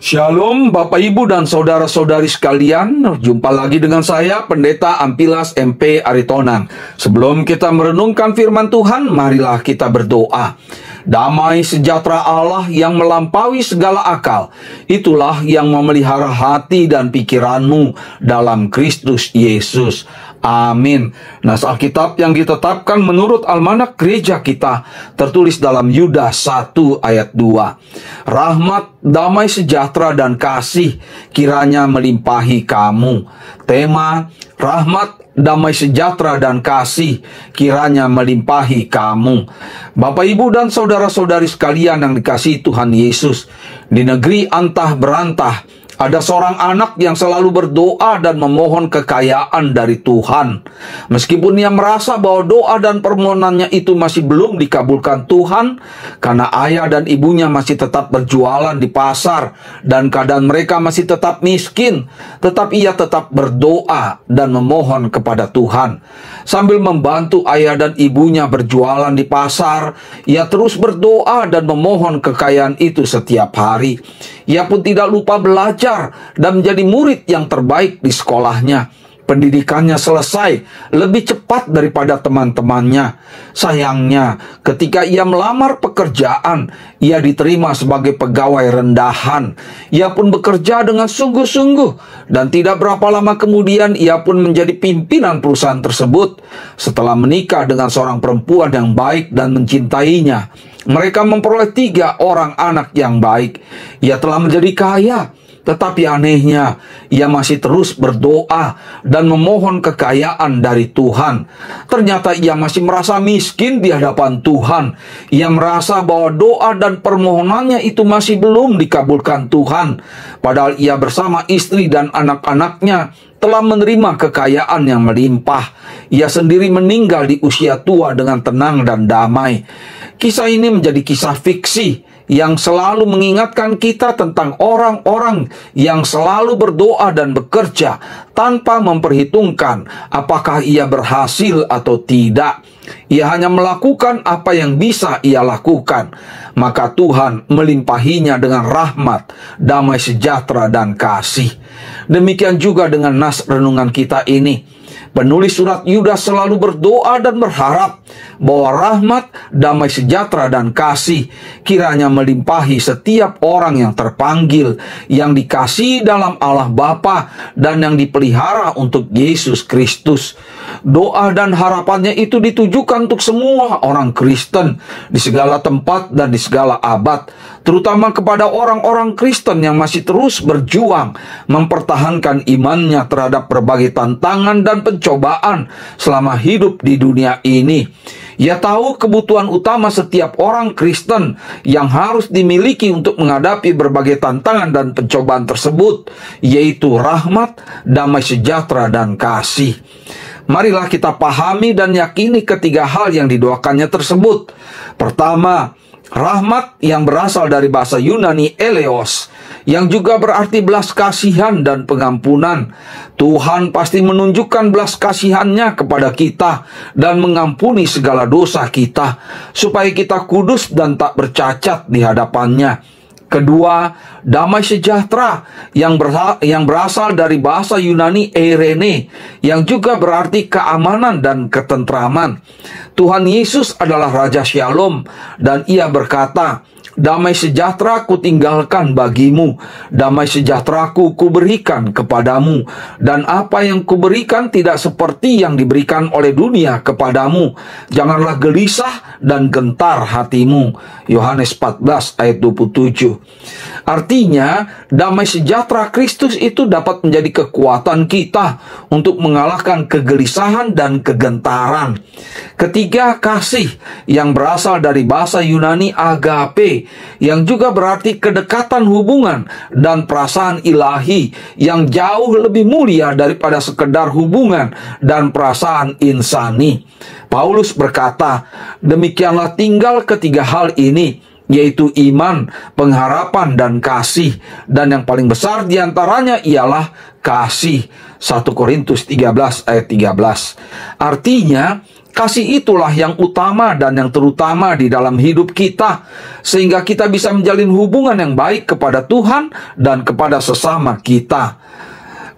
Shalom Bapak Ibu dan Saudara-saudari sekalian, jumpa lagi dengan saya Pendeta Ampilas MP Aritonang. Sebelum kita merenungkan firman Tuhan, marilah kita berdoa. Damai sejahtera Allah yang melampaui segala akal, itulah yang memelihara hati dan pikiranmu dalam Kristus Yesus. Amin. Nas Alkitab yang ditetapkan menurut almanak gereja kita tertulis dalam Yudas 1 ayat 2. Rahmat, damai sejahtera dan kasih kiranya melimpahi kamu. Tema: rahmat, damai sejahtera dan kasih kiranya melimpahi kamu. Bapak, Ibu, dan saudara-saudari sekalian yang dikasihi Tuhan Yesus, di negeri antah berantah ada seorang anak yang selalu berdoa dan memohon kekayaan dari Tuhan. Meskipun ia merasa bahwa doa dan permohonannya itu masih belum dikabulkan Tuhan, karena ayah dan ibunya masih tetap berjualan di pasar dan keadaan mereka masih tetap miskin, tetapi ia tetap berdoa dan memohon kepada Tuhan. Sambil membantu ayah dan ibunya berjualan di pasar, ia terus berdoa dan memohon kekayaan itu setiap hari. Ia pun tidak lupa belajar dan menjadi murid yang terbaik di sekolahnya. Pendidikannya selesai lebih cepat daripada teman-temannya. Sayangnya, ketika ia melamar pekerjaan, ia diterima sebagai pegawai rendahan. Ia pun bekerja dengan sungguh-sungguh, dan tidak berapa lama kemudian ia pun menjadi pimpinan perusahaan tersebut. Setelah menikah dengan seorang perempuan yang baik dan mencintainya, mereka memperoleh 3 orang anak yang baik. Ia telah menjadi kaya, tetapi anehnya, ia masih terus berdoa dan memohon kekayaan dari Tuhan. Ternyata ia masih merasa miskin di hadapan Tuhan. Ia merasa bahwa doa dan permohonannya itu masih belum dikabulkan Tuhan. Padahal ia bersama istri dan anak-anaknya telah menerima kekayaan yang melimpah. Ia sendiri meninggal di usia tua dengan tenang dan damai. Kisah ini menjadi kisah fiksi yang selalu mengingatkan kita tentang orang-orang yang selalu berdoa dan bekerja tanpa memperhitungkan apakah ia berhasil atau tidak. Ia hanya melakukan apa yang bisa ia lakukan, maka Tuhan melimpahinya dengan rahmat, damai sejahtera dan kasih. Demikian juga dengan nas renungan kita ini. Penulis surat Yudas selalu berdoa dan berharap bahwa rahmat, damai sejahtera dan kasih kiranya melimpahi setiap orang yang terpanggil, yang dikasihi dalam Allah Bapa, dan yang dipelihara untuk Yesus Kristus. Doa dan harapannya itu ditujukan untuk semua orang Kristen di segala tempat dan di segala abad, terutama kepada orang-orang Kristen yang masih terus berjuang mempertahankan imannya terhadap berbagai tantangan dan pencobaan selama hidup di dunia ini. Ia tahu kebutuhan utama setiap orang Kristen yang harus dimiliki untuk menghadapi berbagai tantangan dan pencobaan tersebut, yaitu rahmat, damai sejahtera dan kasih. Marilah kita pahami dan yakini ketiga hal yang didoakannya tersebut. Pertama, rahmat yang berasal dari bahasa Yunani eleos, yang juga berarti belas kasihan dan pengampunan. Tuhan pasti menunjukkan belas kasihannya kepada kita dan mengampuni segala dosa kita, supaya kita kudus dan tak bercacat di hadapannya. Kedua, damai sejahtera yang berasal dari bahasa Yunani eirene, yang juga berarti keamanan dan ketentraman. Tuhan Yesus adalah Raja Shalom, dan ia berkata, "Damai sejahtera kutinggalkan bagimu, damai sejahteraku kuberikan kepadamu, dan apa yang kuberikan tidak seperti yang diberikan oleh dunia kepadamu. Janganlah gelisah dan gentar hatimu." Yohanes 14 ayat 27. Artinya, damai sejahtera Kristus itu dapat menjadi kekuatan kita untuk mengalahkan kegelisahan dan kegentaran. Ketiga, kasih yang berasal dari bahasa Yunani agape, yang juga berarti kedekatan hubungan dan perasaan ilahi yang jauh lebih mulia daripada sekedar hubungan dan perasaan insani. Paulus berkata, "Demikianlah tinggal ketiga hal ini, yaitu iman, pengharapan, dan kasih. Dan yang paling besar diantaranya ialah kasih." 1 Korintus 13 ayat 13. Artinya, Kasih itulah yang utama dan yang terutama di dalam hidup kita, sehingga kita bisa menjalin hubungan yang baik kepada Tuhan dan kepada sesama kita.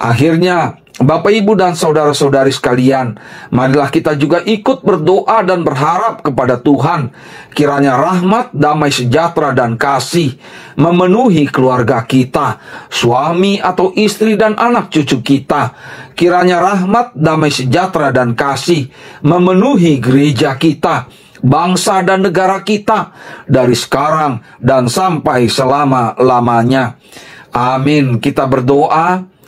Akhirnya, Bapak, Ibu, dan saudara-saudari sekalian, marilah kita juga ikut berdoa dan berharap kepada Tuhan. Kiranya rahmat, damai sejahtera, dan kasih memenuhi keluarga kita, suami atau istri dan anak cucu kita. Kiranya rahmat, damai sejahtera, dan kasih memenuhi gereja kita, bangsa dan negara kita, dari sekarang dan sampai selama-lamanya. Amin. Kita berdoa.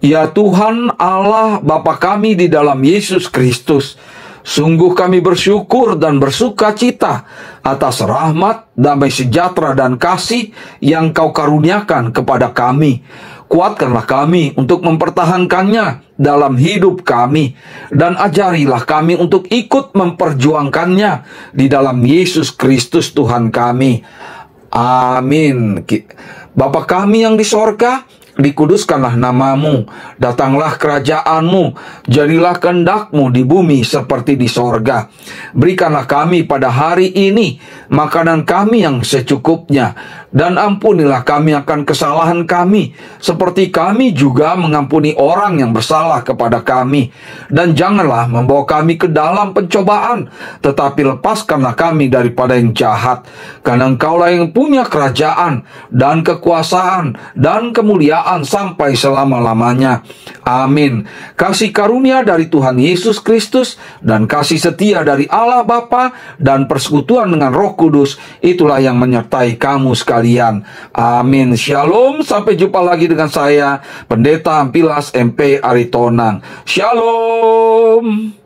Ya Tuhan Allah Bapa kami di dalam Yesus Kristus, sungguh kami bersyukur dan bersuka cita atas rahmat, damai sejahtera, dan kasih yang Kau karuniakan kepada kami. Kuatkanlah kami untuk mempertahankannya dalam hidup kami, dan ajarilah kami untuk ikut memperjuangkannya di dalam Yesus Kristus Tuhan kami. Amin. Bapa kami yang di sorga, dikuduskanlah namamu, datanglah kerajaanmu, jadilah kehendak-Mu di bumi seperti di sorga. Berikanlah kami pada hari ini makanan kami yang secukupnya, dan ampunilah kami akan kesalahan kami, seperti kami juga mengampuni orang yang bersalah kepada kami. Dan janganlah membawa kami ke dalam pencobaan, tetapi lepaskanlah kami daripada yang jahat. Karena Engkaulah yang punya kerajaan, dan kekuasaan, dan kemuliaan sampai selama-lamanya. Amin. Kasih karunia dari Tuhan Yesus Kristus, dan kasih setia dari Allah Bapa, dan persekutuan dengan Roh Kudus, itulah yang menyertai kamu sekalian. Amin. Shalom. Sampai jumpa lagi dengan saya, Pendeta Ampilas MP Aritonang. Shalom.